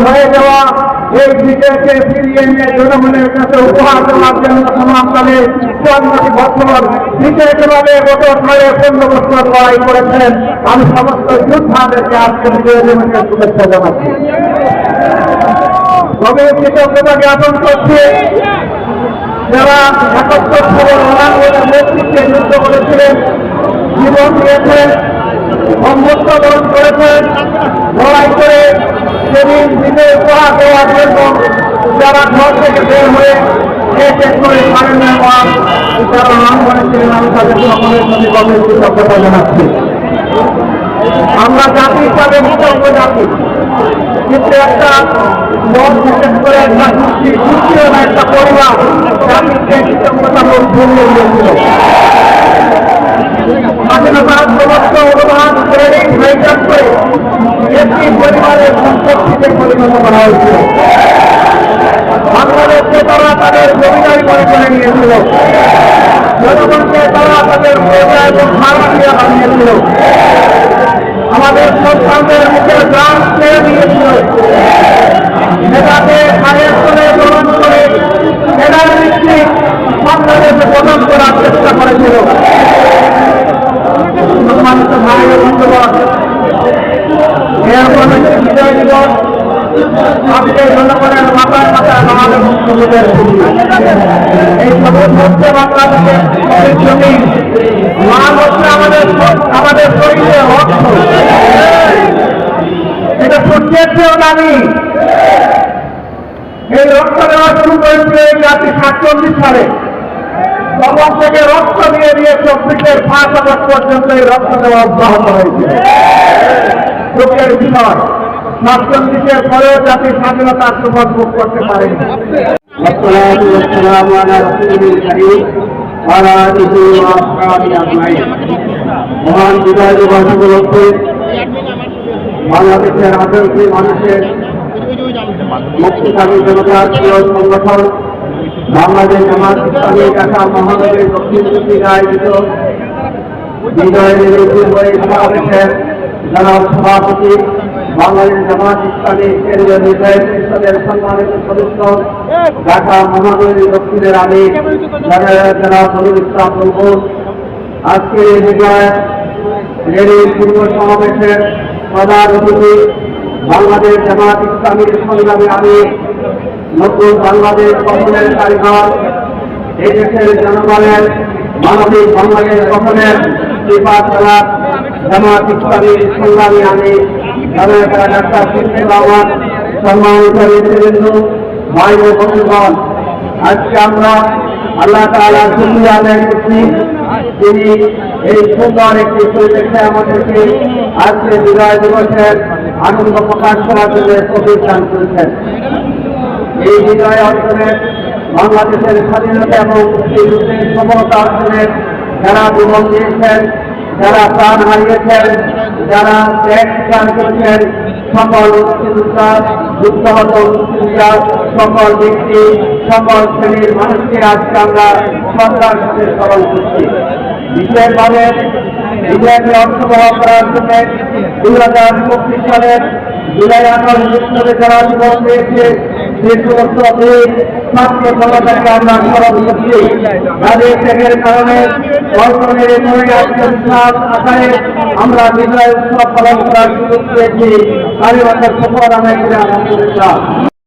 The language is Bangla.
হয়ে যাওয়া এই বিজয়কে ফিরিয়ে নিয়ে জনগণের কাছে উপহার দেওয়ার জন্য সমাজকালে 54 বছর বিজয় যেভাবে গত 15 বছর লড়াই করেছেন, আমি সমস্ত যোদ্ধাদেরকে আজকে বিজয় দিবসের শুভেচ্ছা জানাচ্ছি। তবে কৃতজ্ঞতা জ্ঞাপন করছি যারা 71 সালের রণাঙ্গনের নেতৃত্বে যুদ্ধ করেছিলেন, জীবন দিয়েছেন, অমৃত বরণ করেছেন, লড়াই করে সেদিন বিজয় উপহার দেওয়ার জন্য যারা ঘর থেকে বের হয়ে এক করে সারেন যারা রণাঙ্গনে ছিলেন, আমি তাদের সকলের প্রতি গভীর কৃতজ্ঞতা জানাচ্ছি। আমরা জাতি হিসাবে কৃতজ্ঞ জাতি, কিন্তু একটা মন বিশেষ করে একটা সুস্থির একটা পরিবার জাতিকে কৃতজ্ঞতা বোধ ভুলিয়ে দিয়েছিল। স্বাধীনতার সমস্ত অনুমান ট্রেনিং হাইজাক করে একটি পরিবারের সম্পত্তিতে পরিণত করা হয়েছিল। বাংলাদেশকে তারা তাদের জমিদারি করে নিয়েছিল, জনগণকে তারা তাদের প্রজা এবং ভাড়াটিয়া বানিয়েছিল, আমাদের সন্তানদের মুখের গ্রাম ছেড়ে দিয়েছিল, নেতাকে আয়ের করে গ্রহণ করে সেনার ভিত্তিক বাংলাদেশে প্রদান করার চেষ্টা করেছিল। সম্মানিত ভাই ও বন্ধুগণ, এরপর বিজয় দিবস আজকে জনগণের মাথায় মাথায় বাংলাদেশ মুক্তিযুদ্ধের এই সবুজ হচ্ছে বাংলাদেশের জমি, মান হচ্ছে আমাদের শরীরের রক্ত, এটা সত্যের চেয়েও দামি। এই রক্ত দেওয়া শুরু করেছিল এই জাতি 47 সালে, তখন থেকে রক্ত দিয়ে 24-এর 5 আগস্ট পর্যন্ত এই রক্ত দেওয়া অব্যাহত হয়েছে। দুঃখের বিষয়, 47-এর পরেও জাতি স্বাধীনতার সুফল ভোগ করতে পারেনি। মহান বিজয় দিবস উপলক্ষে বাংলাদেশের 18 মানুষের মুক্তিকামী জনতার প্রিয় সংগঠন বাংলাদেশ জামাত ইসলামী ঢাকা মহানগরীর দক্ষিণ চব্বিশ আয়োজিত বিজয় দিবস সমাবেশের জনাব সভাপতি, বাংলাদেশ জামাত ইসলামী কেন্দ্রীয় নির্বাহী পরিষদের সম্মানিত সদস্য, ঢাকা মহানগরী দক্ষিণের আমির জনাব নুরুল ইসলাম বুলবুল, আজকের এই বিজয় রেলির পূর্ব সমাবেশের প্রধান অতিথি বাংলাদেশ জামাত ইসলামীর সংগ্রামী আমির, নতুন বাংলাদেশ গঠনের কারিগর, এই দেশের জনগণের মানবিক বাংলাদেশ গঠনের বিপাক করার জামাত ইসলামীর সংগ্রামী আমির ডাক্তার সিদ্দিকুর রহমান, সম্মানিত নেতৃবৃন্দ, ভাই ও বন্ধুগণ, আজকে আমরা আল্লাহ তাআলার শুকরিয়া আদায় করছি, তিনি এই সুন্দর একটি পরিবেশে আমাদেরকে আজকে বিজয় দিবসের আনন্দ প্রকাশ করার জন্য তৌফিক দান করেছেন। এই বিজয় অর্জনের বাংলাদেশের স্বাধীনতা এবং মুক্তিযুদ্ধের সফলতা অর্জনের যারা জীবন দিয়েছেন, যারা প্রাণ হারিয়েছেন, যারা ত্যাগ স্বীকার করেছেন, সকল মুক্তিযোদ্ধা, যুদ্ধহত মুক্তিযোদ্ধা, সকল ব্যক্তি, সকল শ্রেণীর মানুষকে আজকে আমরা শ্রদ্ধার সাথে স্মরণ করছি। বিশেষভাবে বিজয়কে অর্থবহ করার জন্য 2024 সালের জুলাই 18 বিপ্লবে যারা জীবন দিয়েছে সে সমস্ত ছাত্র জনতাকে আমরা স্মরণ করছি, যাদের ত্যাগের কারণে বর্তমানের আকারে আমরা বিজয় উৎসব পালন করার সুযোগ পেয়েছি। আমি আমাদের সফল আদায় করে আলহামদুলিল্লাহ।